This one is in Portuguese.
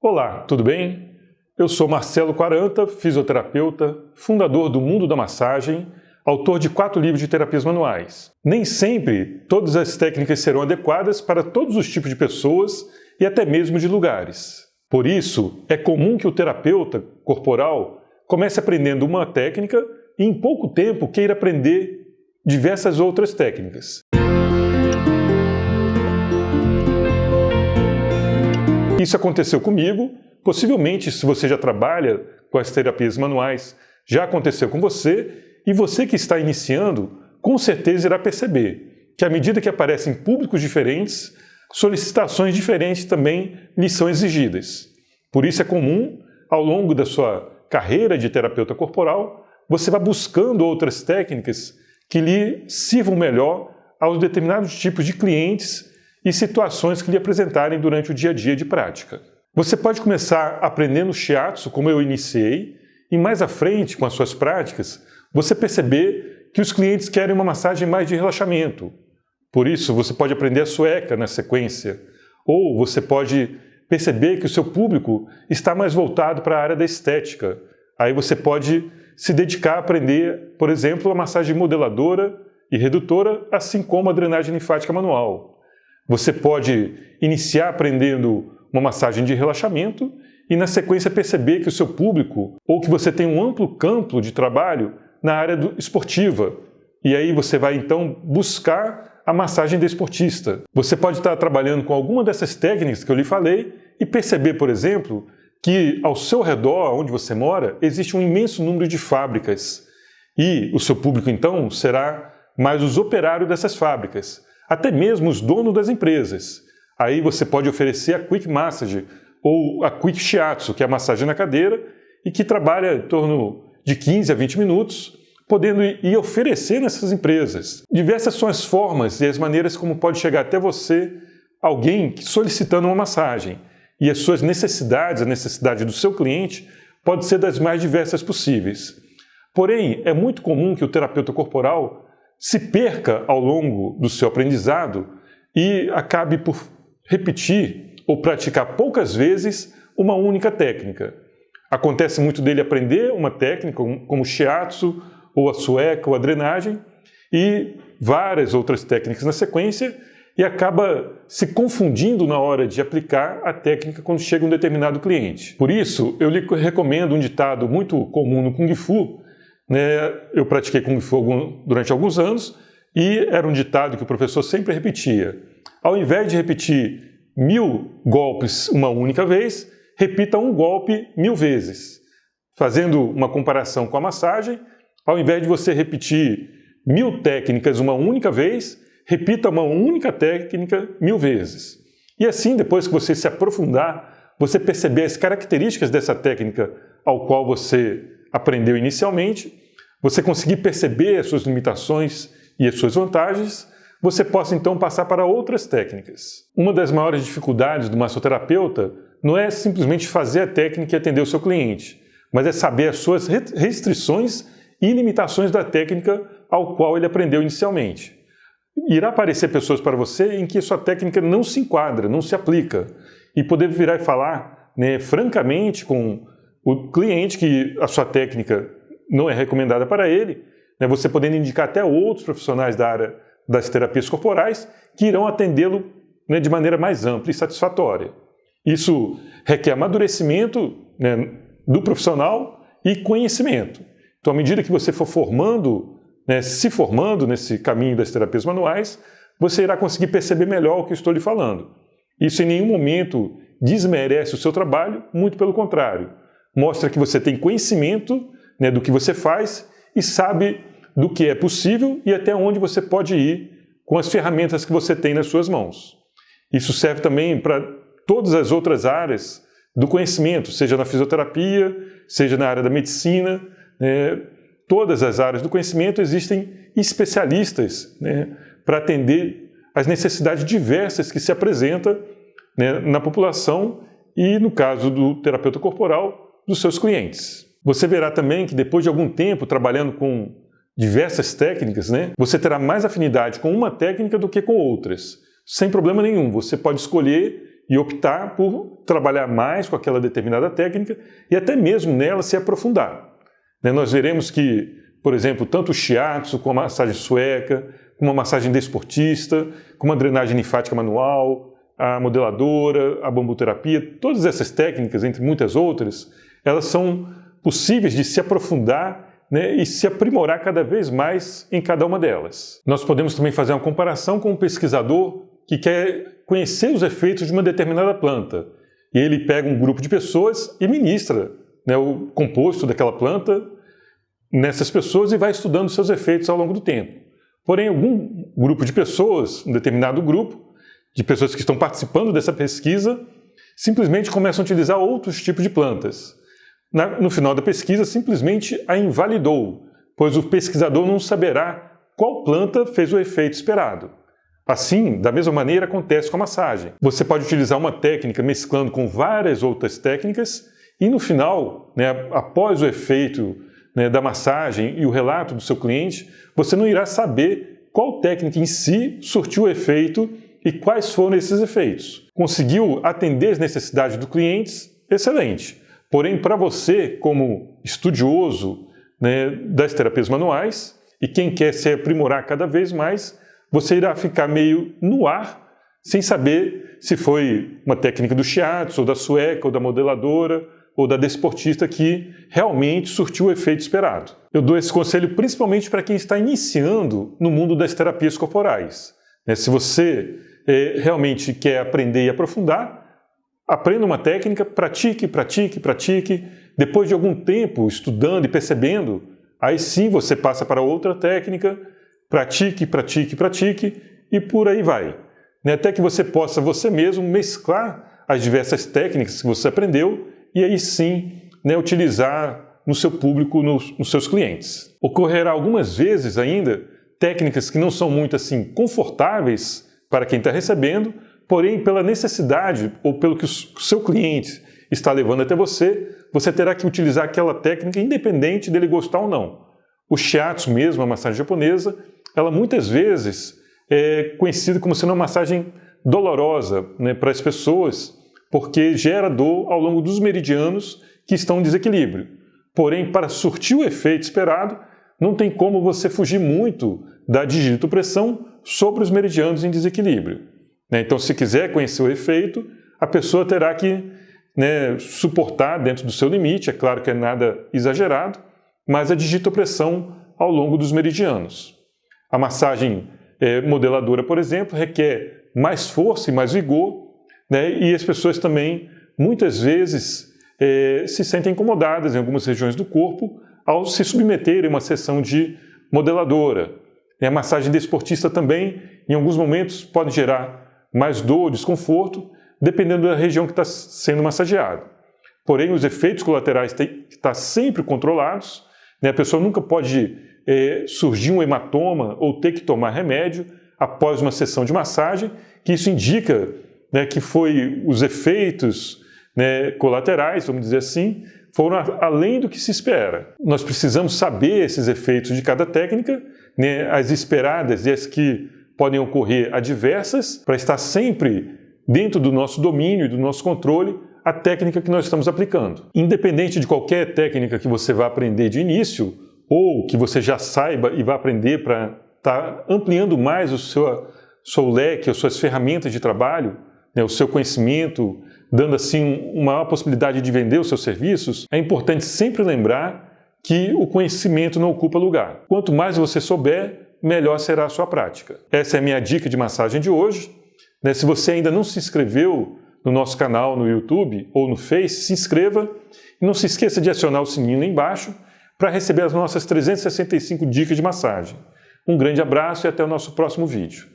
Olá, tudo bem? Eu sou Marcelo Quaranta, fisioterapeuta, fundador do Mundo da Massagem, autor de 4 livros de terapias manuais. Nem sempre todas as técnicas serão adequadas para todos os tipos de pessoas e até mesmo de lugares. Por isso, é comum que o terapeuta corporal comece aprendendo uma técnica e em pouco tempo queira aprender diversas outras técnicas. Isso aconteceu comigo, possivelmente se você já trabalha com as terapias manuais, já aconteceu com você, e você que está iniciando, com certeza irá perceber que à medida que aparecem públicos diferentes, solicitações diferentes também lhe são exigidas. Por isso é comum, ao longo da sua carreira de terapeuta corporal, você vá buscando outras técnicas que lhe sirvam melhor aos determinados tipos de clientes e situações que lhe apresentarem durante o dia a dia de prática. Você pode começar aprendendo shiatsu, como eu iniciei, e mais à frente, com as suas práticas, você perceber que os clientes querem uma massagem mais de relaxamento. Por isso, você pode aprender a sueca na sequência, ou você pode perceber que o seu público está mais voltado para a área da estética. Aí você pode se dedicar a aprender, por exemplo, a massagem modeladora e redutora, assim como a drenagem linfática manual. Você pode iniciar aprendendo uma massagem de relaxamento e, na sequência, perceber que o seu público, ou que você tem um amplo campo de trabalho na área esportiva. E aí você vai, então, buscar a massagem desportista. Você pode estar trabalhando com alguma dessas técnicas que eu lhe falei e perceber, por exemplo, que ao seu redor, onde você mora, existe um imenso número de fábricas. E o seu público, então, será mais os operários dessas fábricas, até mesmo os donos das empresas. Aí você pode oferecer a Quick Massage ou a Quick Shiatsu, que é a massagem na cadeira e que trabalha em torno de 15 a 20 minutos, podendo ir oferecer nessas empresas. Diversas são as formas e as maneiras como pode chegar até você alguém solicitando uma massagem. E as suas necessidades, a necessidade do seu cliente, pode ser das mais diversas possíveis. Porém, é muito comum que o terapeuta corporal se perca ao longo do seu aprendizado e acabe por repetir ou praticar poucas vezes uma única técnica. Acontece muito dele aprender uma técnica como o shiatsu, ou a sueca, ou a drenagem, e várias outras técnicas na sequência, e acaba se confundindo na hora de aplicar a técnica quando chega um determinado cliente. Por isso, eu lhe recomendo um ditado muito comum no Kung Fu. Eu pratiquei Kung Fu durante alguns anos e era um ditado que o professor sempre repetia. Ao invés de repetir 1000 golpes uma única vez, repita um golpe 1000 vezes. Fazendo uma comparação com a massagem, ao invés de você repetir 1000 técnicas uma única vez, repita uma única técnica 1000 vezes. E assim, depois que você se aprofundar, você perceber as características dessa técnica ao qual você aprendeu inicialmente, você conseguir perceber as suas limitações e as suas vantagens, você possa então passar para outras técnicas. Uma das maiores dificuldades do massoterapeuta não é simplesmente fazer a técnica e atender o seu cliente, mas é saber as suas restrições e limitações da técnica ao qual ele aprendeu inicialmente. Irá aparecer pessoas para você em que a sua técnica não se enquadra, não se aplica, e poder virar e falar francamente com o cliente que a sua técnica não é recomendada para ele, você podendo indicar até outros profissionais da área das terapias corporais que irão atendê-lo de maneira mais ampla e satisfatória. Isso requer amadurecimento do profissional e conhecimento. Então, à medida que você for se formando nesse caminho das terapias manuais, você irá conseguir perceber melhor o que eu estou lhe falando. Isso em nenhum momento desmerece o seu trabalho, muito pelo contrário. Mostra que você tem conhecimento do que você faz e sabe do que é possível e até onde você pode ir com as ferramentas que você tem nas suas mãos. Isso serve também para todas as outras áreas do conhecimento, seja na fisioterapia, seja na área da medicina. Todas as áreas do conhecimento existem especialistas para atender às necessidades diversas que se apresentam na população e, no caso do terapeuta corporal, dos seus clientes. Você verá também que depois de algum tempo trabalhando com diversas técnicas, você terá mais afinidade com uma técnica do que com outras. Sem problema nenhum, você pode escolher e optar por trabalhar mais com aquela determinada técnica e até mesmo nela se aprofundar. Nós veremos que, por exemplo, tanto o shiatsu, como a massagem sueca, como a massagem desportista, como a drenagem linfática manual, a modeladora, a bambuterapia, todas essas técnicas, entre muitas outras, elas são possíveis de se aprofundar, e se aprimorar cada vez mais em cada uma delas. Nós podemos também fazer uma comparação com um pesquisador que quer conhecer os efeitos de uma determinada planta. E ele pega um grupo de pessoas e ministra o composto daquela planta nessas pessoas e vai estudando seus efeitos ao longo do tempo. Porém, algum grupo de pessoas, um determinado grupo de pessoas que estão participando dessa pesquisa, simplesmente começam a utilizar outros tipos de plantas. No final da pesquisa, simplesmente a invalidou, pois o pesquisador não saberá qual planta fez o efeito esperado. Assim, da mesma maneira, acontece com a massagem. Você pode utilizar uma técnica mesclando com várias outras técnicas e no final, após o efeito da massagem e o relato do seu cliente, você não irá saber qual técnica em si surtiu o efeito e quais foram esses efeitos. Conseguiu atender as necessidades dos clientes? Excelente! Porém, para você, como estudioso das terapias manuais, e quem quer se aprimorar cada vez mais, você irá ficar meio no ar, sem saber se foi uma técnica do shiatsu, ou da sueca, ou da modeladora, ou da desportista que realmente surtiu o efeito esperado. Eu dou esse conselho principalmente para quem está iniciando no mundo das terapias corporais. Se você realmente quer aprender e aprofundar, aprenda uma técnica, pratique, pratique, pratique. Depois de algum tempo estudando e percebendo, aí sim você passa para outra técnica, pratique, pratique, pratique e por aí vai. Até que você possa você mesmo mesclar as diversas técnicas que você aprendeu e aí sim utilizar no seu público, nos seus clientes. Ocorrerá algumas vezes ainda técnicas que não são muito assim confortáveis para quem está recebendo, porém, pela necessidade ou pelo que o seu cliente está levando até você, você terá que utilizar aquela técnica independente dele gostar ou não. O shiatsu mesmo, a massagem japonesa, ela muitas vezes é conhecida como sendo uma massagem dolorosa para as pessoas, porque gera dor ao longo dos meridianos que estão em desequilíbrio. Porém, para surtir o efeito esperado, não tem como você fugir muito da digitopressão sobre os meridianos em desequilíbrio. Então, se quiser conhecer o efeito, a pessoa terá que suportar dentro do seu limite, é claro que é nada exagerado, mas a digitopressão ao longo dos meridianos. A massagem modeladora, por exemplo, requer mais força e mais vigor, e as pessoas também, muitas vezes, se sentem incomodadas em algumas regiões do corpo ao se submeterem a uma sessão de modeladora. A massagem desportista também, em alguns momentos, pode gerar mais dor, desconforto, dependendo da região que está sendo massageada. Porém, os efeitos colaterais têm que estar sempre controlados, a pessoa nunca pode surgir um hematoma ou ter que tomar remédio após uma sessão de massagem, que isso indica que foi os efeitos colaterais, vamos dizer assim, foram além do que se espera. Nós precisamos saber esses efeitos de cada técnica, as esperadas e as que podem ocorrer adversas, para estar sempre dentro do nosso domínio e do nosso controle a técnica que nós estamos aplicando. Independente de qualquer técnica que você vá aprender de início, ou que você já saiba e vá aprender para estar ampliando mais o seu leque, as suas ferramentas de trabalho, o seu conhecimento, dando assim uma maior possibilidade de vender os seus serviços, é importante sempre lembrar que o conhecimento não ocupa lugar. Quanto mais você souber, melhor será a sua prática. Essa é a minha dica de massagem de hoje. Se você ainda não se inscreveu no nosso canal no YouTube ou no Face, se inscreva e não se esqueça de acionar o sininho lá embaixo para receber as nossas 365 dicas de massagem. Um grande abraço e até o nosso próximo vídeo.